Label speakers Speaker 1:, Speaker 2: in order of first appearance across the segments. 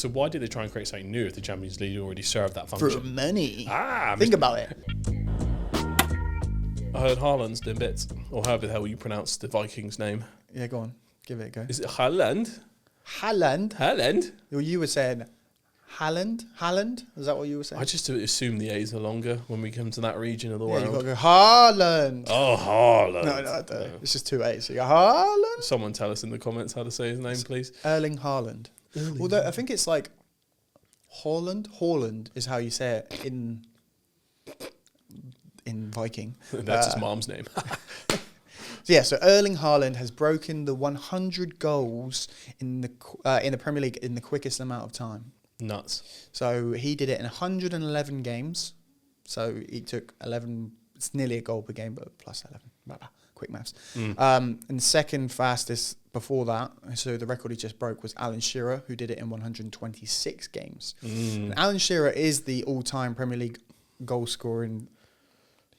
Speaker 1: So why did they try and create something new if the Champions League already served that function?
Speaker 2: For money.
Speaker 1: Think
Speaker 2: about it.
Speaker 1: I heard Haaland's doing bits, or however the hell you pronounce the Vikings' name.
Speaker 2: Yeah, go on. Give it a go.
Speaker 1: Is it Haaland?
Speaker 2: Haaland?
Speaker 1: Haaland?
Speaker 2: You were saying Haaland? Haaland? Is that what you were saying?
Speaker 1: I just assume the A's are longer when we come to that region of the world.
Speaker 2: You've got to go Haaland.
Speaker 1: Oh, Haaland.
Speaker 2: No. It's just 2 A's. So you go Haaland.
Speaker 1: Someone tell us in the comments how to say his name, please.
Speaker 2: Erling Haaland. Although I think it's like Haaland. Haaland is how you say it in Viking.
Speaker 1: That's his mom's name.
Speaker 2: So Erling Haaland has broken the 100 goals in the Premier League in the quickest amount of time.
Speaker 1: Nuts.
Speaker 2: So he did it in 111 games. So he took 11. It's nearly a goal per game, but plus 11. Quick maths. And second fastest before that, so the record he just broke was Alan Shearer, who did it in 126 games. And Alan Shearer is the all-time Premier League goal scorer.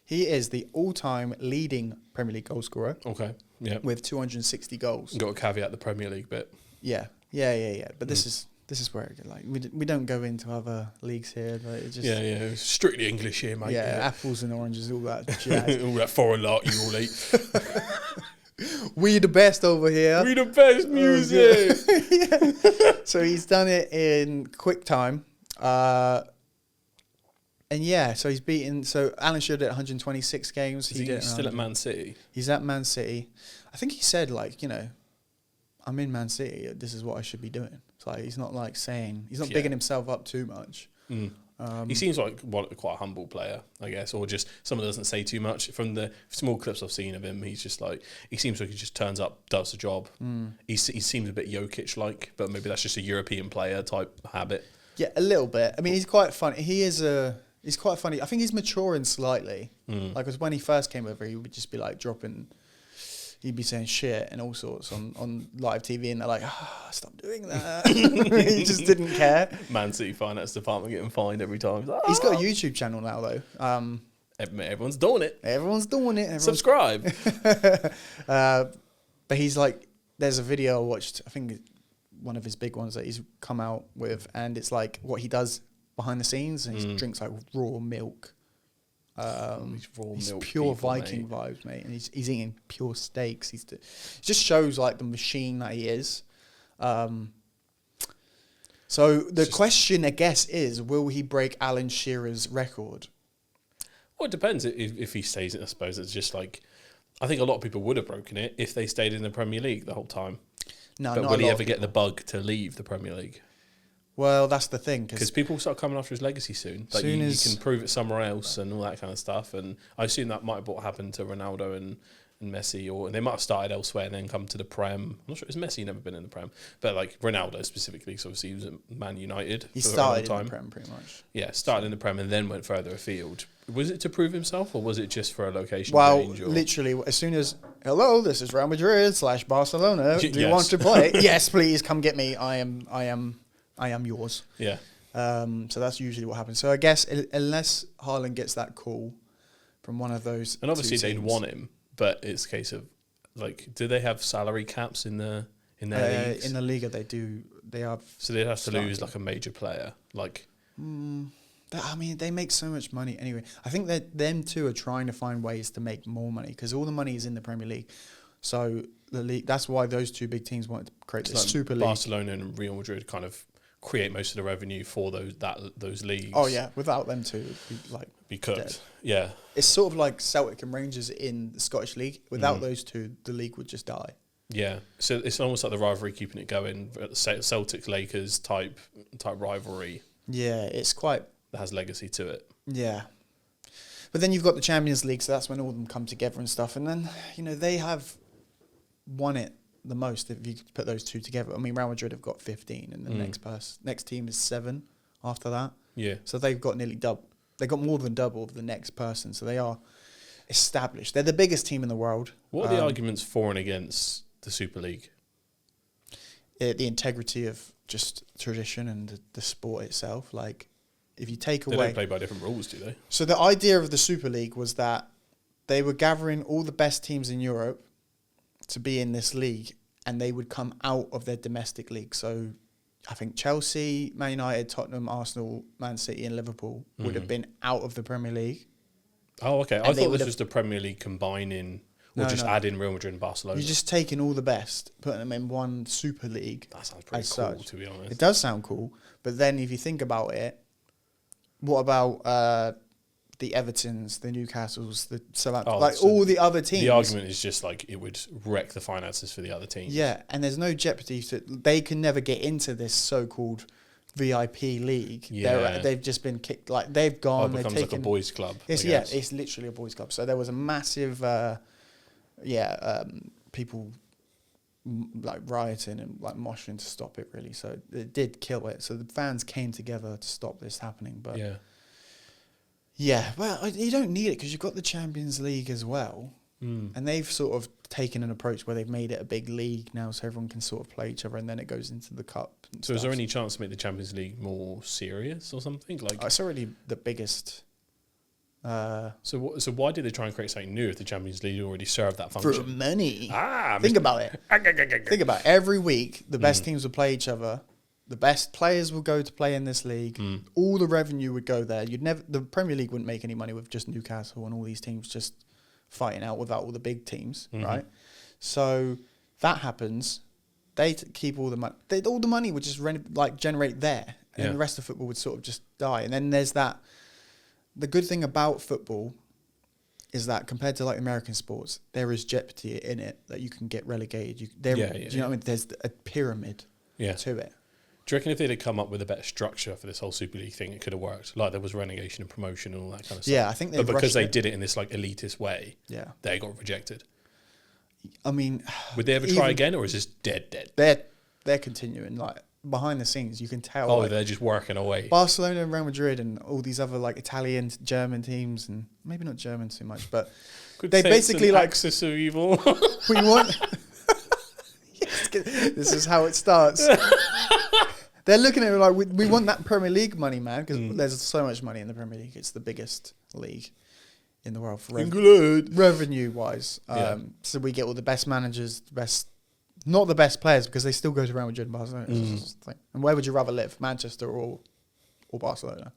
Speaker 2: He is the all-time leading Premier League goal scorer.
Speaker 1: Okay. Yeah.
Speaker 2: With 260 goals.
Speaker 1: Got to caveat the Premier League bit.
Speaker 2: Yeah. But this is where we don't go into other leagues here. Like it just
Speaker 1: It's strictly English here, mate.
Speaker 2: Yeah, apples and oranges, all that jazz.
Speaker 1: All that foreign lot you all eat.
Speaker 2: We the best over here.
Speaker 1: We the best music.
Speaker 2: Yeah. So he's done it in quick time. So he's beaten. So Alan Shearer did 126 games.
Speaker 1: He's still at Man City.
Speaker 2: He's at Man City. I think he said I'm in Man City. This is what I should be doing. It's like he's not bigging himself up too much.
Speaker 1: He seems like quite a humble player, I guess, or just someone that doesn't say too much. From the small clips I've seen of him, he seems like he just turns up, does the job. He seems a bit Jokic-like, but maybe that's just a European player type habit.
Speaker 2: Yeah, a little bit. I mean, he's quite funny. He's quite funny. I think he's maturing slightly. Because when he first came over, he would just be like he'd be saying shit and all sorts on live TV, and they're like, stop doing that. He just didn't care.
Speaker 1: Man City finance department getting fined every time.
Speaker 2: He's got a YouTube channel now, though.
Speaker 1: Everyone's doing it. Subscribe.
Speaker 2: But he's like, there's a video I watched, I think one of his big ones that he's come out with, and it's like what he does behind the scenes, and he drinks like raw milk. He's pure Viking vibes, mate, and he's eating pure steaks. It just shows like the machine that he is. So the question, I guess, is: will he break Alan Shearer's record?
Speaker 1: Well, it depends if he stays in. I suppose it's just like I think a lot of people would have broken it if they stayed in the Premier League the whole time.
Speaker 2: No,
Speaker 1: but will he ever get the bug to leave the Premier League?
Speaker 2: Well, that's the thing.
Speaker 1: Because people start coming after his legacy soon. Like you can prove it somewhere else and all that kind of stuff. And I assume that might have what happened to Ronaldo and Messi, or they might have started elsewhere and then come to the Prem. I'm not sure. Has Messi never been in the Prem? But like Ronaldo specifically, because obviously he was at Man United.
Speaker 2: He started in the Prem pretty much.
Speaker 1: Yeah, started in the Prem and then went further afield. Was it to prove himself, or was it just for a location change? Well,
Speaker 2: literally, as soon as, hello, this is Real Madrid / Barcelona. Do you want to play? Yes, please, come get me. I am yours.
Speaker 1: Yeah.
Speaker 2: So that's usually what happens. So I guess unless Haaland gets that call from one of those,
Speaker 1: and obviously they'd want him, but it's a case of like, do they have salary caps in their leagues?
Speaker 2: In the Liga, they do. They have.
Speaker 1: So they'd have to lose like a major player, like.
Speaker 2: I mean, they make so much money anyway. I think that them two are trying to find ways to make more money because all the money is in the Premier League. So the league. That's why those two big teams wanted to create this Super League.
Speaker 1: Barcelona and Real Madrid kind of create most of the revenue for those leagues.
Speaker 2: Oh yeah, without them two, it'd
Speaker 1: be cooked.
Speaker 2: Dead.
Speaker 1: Yeah,
Speaker 2: it's sort of like Celtic and Rangers in the Scottish League. Without those two, the league would just die.
Speaker 1: Yeah, so it's almost like the rivalry keeping it going. Celtic Lakers type rivalry.
Speaker 2: Yeah, it's quite.
Speaker 1: That has legacy to it.
Speaker 2: Yeah, but then you've got the Champions League, so that's when all of them come together and stuff. And then they have won it the most if you put those two together. I mean, Real Madrid have got 15, and the next team is 7 after that.
Speaker 1: Yeah.
Speaker 2: So they've got nearly double. They've got more than double of the next person. So they are established. They're the biggest team in the world.
Speaker 1: What are the arguments for and against the Super League?
Speaker 2: The integrity of just tradition and the sport itself. Like, if you take away...
Speaker 1: They don't play by different rules, do they?
Speaker 2: So the idea of the Super League was that they were gathering all the best teams in Europe to be in this league, and they would come out of their domestic league. So I think Chelsea, Man United, Tottenham, Arsenal, Man City and Liverpool would have been out of the Premier League.
Speaker 1: Oh, okay. I thought this was the Premier League combining or adding Real Madrid and Barcelona.
Speaker 2: You're just taking all the best, putting them in one Super League.
Speaker 1: That sounds pretty cool, to be honest.
Speaker 2: It does sound cool. But then if you think about it, what about the Evertons, the Newcastles, the all the other teams?
Speaker 1: The argument is just like it would wreck the finances for the other teams.
Speaker 2: Yeah, and there's no jeopardy. They can never get into this so-called VIP league.
Speaker 1: Yeah.
Speaker 2: They've just been kicked. Like they've gone.
Speaker 1: It becomes like a boys' club.
Speaker 2: It's literally a boys' club. So there was a massive, people like rioting and like moshing to stop it. Really, so it did kill it. So the fans came together to stop this happening. But yeah, well, you don't need it because you've got the Champions League as well. And they've sort of taken an approach where they've made it a big league now so everyone can sort of play each other and then it goes into the cup.
Speaker 1: So is there any chance to make the Champions League more serious or something? Like
Speaker 2: it's already the biggest.
Speaker 1: So why did they try and create something new if the Champions League already served that function?
Speaker 2: For money. Think about it. Think about it. Every week, the best teams will play each other. The best players will go to play in this league. All the revenue would go there. The Premier League wouldn't make any money with just Newcastle and all these teams just fighting out without all the big teams, right? So that happens. They keep all the money. All the money would just generate there, and the rest of football would sort of just die. And then there's that. The good thing about football is that compared to like American sports, there is jeopardy in it that you can get relegated. Do you know what I mean? There's a pyramid to it.
Speaker 1: Do you reckon if they'd have come up with a better structure for this whole Super League thing, it could have worked? Like there was relegation and promotion and all that kind of stuff.
Speaker 2: Yeah, I think
Speaker 1: but because they did it in this like elitist way, they got rejected.
Speaker 2: I mean,
Speaker 1: would they ever try again, or is this dead?
Speaker 2: They're continuing. Like behind the scenes, you can tell.
Speaker 1: Oh, they're just working away.
Speaker 2: Barcelona and Real Madrid and all these other like Italian, German teams, and maybe not German too much, but they basically like
Speaker 1: axis of evil.
Speaker 2: We want. This is how it starts. They're looking at it like, we want that Premier League money, man, because there's so much money in the Premier League. It's the biggest league in the world for revenue-wise. So we get all the best managers, not the best players, because they still go to Real Madrid and Barcelona. And where would you rather live, Manchester or Barcelona?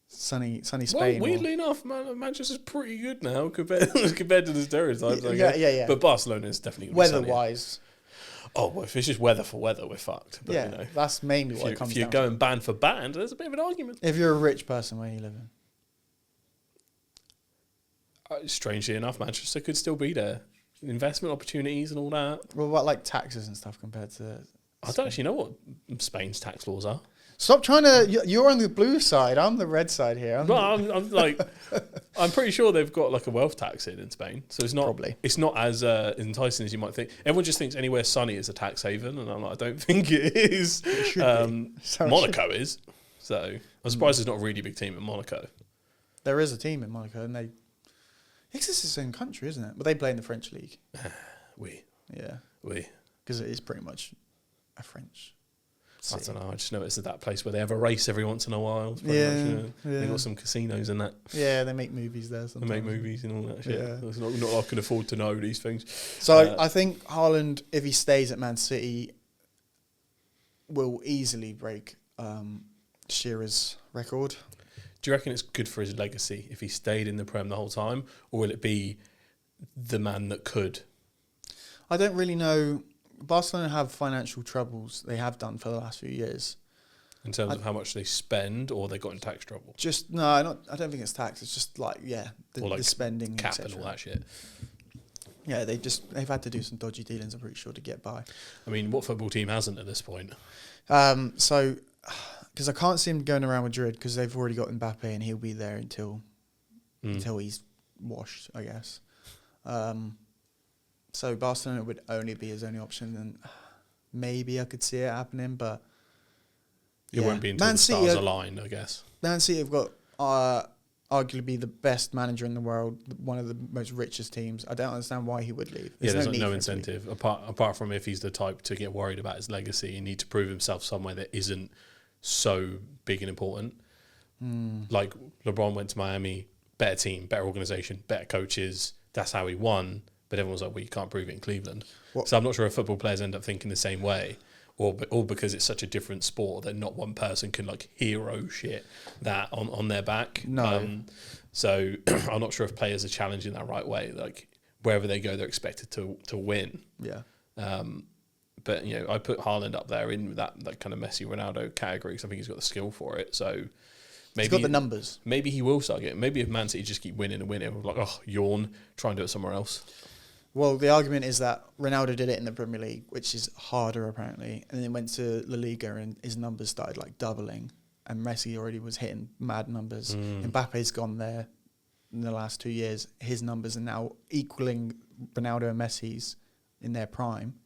Speaker 2: Sunny Spain.
Speaker 1: Well, weirdly enough, Manchester's pretty good now compared to the stereotypes. Yeah. But Barcelona is definitely
Speaker 2: weather-wise.
Speaker 1: Oh, well, if it's just weather for weather, we're fucked. But,
Speaker 2: that's mainly what it comes down to.
Speaker 1: If you're going band for band, there's a bit of an argument.
Speaker 2: If you're a rich person, where are you living?
Speaker 1: Strangely enough, Manchester could still be there. Investment opportunities and all that.
Speaker 2: Well, what like taxes and stuff compared to...
Speaker 1: I don't actually know what Spain's tax laws are.
Speaker 2: Stop trying to... You're on the blue side. I'm the red side here.
Speaker 1: I'm pretty sure they've got like a wealth tax in Spain. So it's not...
Speaker 2: Probably.
Speaker 1: It's not as enticing as you might think. Everyone just thinks anywhere sunny is a tax haven. And I'm like, I don't think it is. Monaco is. So I'm surprised there's not a really big team in Monaco.
Speaker 2: There is a team in Monaco and it's its own country, isn't it? But they play in the French league. Yeah. Because it is pretty much a French...
Speaker 1: I don't know. I just know it's that place where they have a race every once in a while. They got some casinos and that.
Speaker 2: Yeah, they make movies there. Sometimes.
Speaker 1: They make movies and all that shit. Yeah. It's not I can afford to know these things.
Speaker 2: So I think Haaland, if he stays at Man City, will easily break Shearer's record.
Speaker 1: Do you reckon it's good for his legacy if he stayed in the Prem the whole time, or will it be the man that could?
Speaker 2: I don't really know. Barcelona have financial troubles. They have done for the last few years.
Speaker 1: In terms of how much they spend, or they got in tax trouble?
Speaker 2: I don't think it's tax. It's just like the spending
Speaker 1: cap and all that shit.
Speaker 2: Yeah, they've had to do some dodgy dealings, I'm pretty sure, to get by.
Speaker 1: I mean, what football team hasn't at this point?
Speaker 2: So, because I can't see him going around Madrid because they've already got Mbappe and he'll be there until he's washed, I guess. So Barcelona would only be his only option, and maybe I could see it happening, but
Speaker 1: it won't be until the stars align, I guess.
Speaker 2: Man City have got arguably the best manager in the world, one of the most richest teams. I don't understand why he would leave.
Speaker 1: There's no incentive apart from if he's the type to get worried about his legacy and need to prove himself somewhere that isn't so big and important. Like LeBron went to Miami, better team, better organisation, better coaches. That's how he won. But everyone's like, well, you can't prove it in Cleveland. So I'm not sure if football players end up thinking the same way. or because it's such a different sport that not one person can like hero shit that on their back.
Speaker 2: No.
Speaker 1: So I'm not sure if players are challenging that right way. Like wherever they go, they're expected to win.
Speaker 2: Yeah.
Speaker 1: But I put Haaland up there in that kind of Messi Ronaldo category because I think he's got the skill for it. So maybe
Speaker 2: he's got the numbers.
Speaker 1: Maybe he will start getting. Maybe if Man City just keep winning and winning, we're like, yawn, try and do it somewhere else.
Speaker 2: Well, the argument is that Ronaldo did it in the Premier League, which is harder apparently, and then went to La Liga and his numbers started like doubling, and Messi already was hitting mad numbers. Mbappe's gone there in the last 2 years. His numbers are now equaling Ronaldo and Messi's in their prime.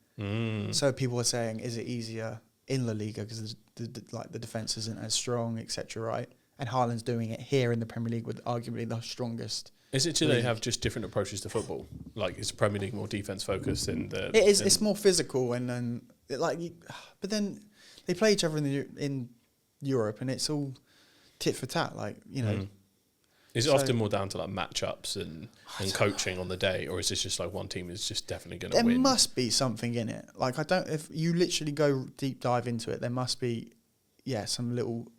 Speaker 2: So people are saying, is it easier in La Liga because the defense isn't as strong, etc. Right? And Haaland's doing it here in the Premier League with arguably the strongest.
Speaker 1: Is it they have just different approaches to football? Like is Premier League more defense focused than the?
Speaker 2: It is. It's more physical and but then they play each other in Europe and it's all tit for tat.
Speaker 1: Is it often more down to like matchups and coaching on the day, or is this just like one team is just definitely going to win?
Speaker 2: There must be something in it. Like if you literally go deep dive into it, there must be some little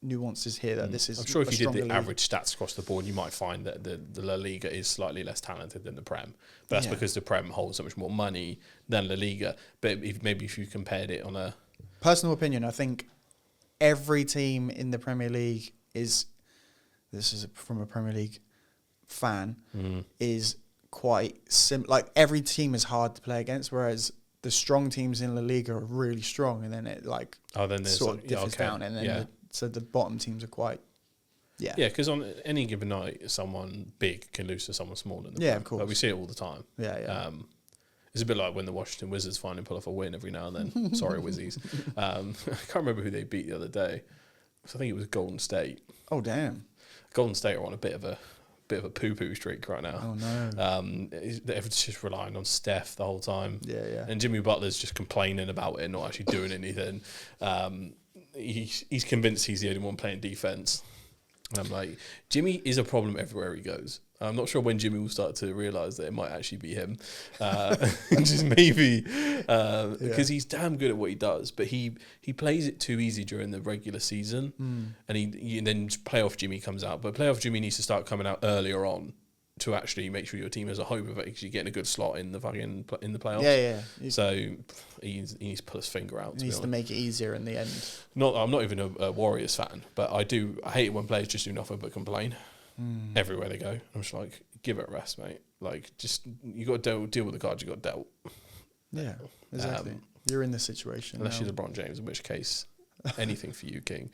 Speaker 2: nuances here that this is.
Speaker 1: I'm sure if you did the average stats across the board, you might find that the La Liga is slightly less talented than the Prem. But that's because the Prem holds so much more money than La Liga. But if you compared it on a
Speaker 2: personal opinion, I think every team in the Premier League is. This is from a Premier League fan. Is quite like every team is hard to play against, whereas the strong teams in La Liga are really strong, and then it sort of differs down, and then so the bottom teams are quite,
Speaker 1: because on any given night, someone big can lose to someone smaller.
Speaker 2: Of course.
Speaker 1: Like we see it all the time. It's a bit like when the Washington Wizards finally pull off a win every now and then. Sorry, Wizzies. I can't remember who they beat the other day. I think it was Golden State.
Speaker 2: Oh damn!
Speaker 1: Golden State are on a bit of a poo-poo streak right now.
Speaker 2: Oh no!
Speaker 1: Everyone's just relying on Steph the whole time.
Speaker 2: Yeah.
Speaker 1: And Jimmy Butler's just complaining about it, not actually doing anything. He's convinced he's the only one playing defense. And I'm like, Jimmy is a problem everywhere he goes. I'm not sure when Jimmy will start to realise that it might actually be him. Just maybe because he's damn good at what he does, but he plays it too easy during the regular season, and then playoff Jimmy comes out. But playoff Jimmy needs to start coming out earlier on to actually make sure your team has a hope of actually getting a good slot in the playoffs.
Speaker 2: Yeah.
Speaker 1: So he needs to put his finger out.
Speaker 2: He needs to make it easier in the end.
Speaker 1: I'm not even a Warriors fan, but I hate it when players just do nothing but complain. Everywhere they go, I'm just like, give it a rest, mate. Like, just you got to deal with the cards you got dealt.
Speaker 2: Yeah, exactly. You're in this situation
Speaker 1: unless
Speaker 2: now.
Speaker 1: you're LeBron James, in which case, anything for you, King.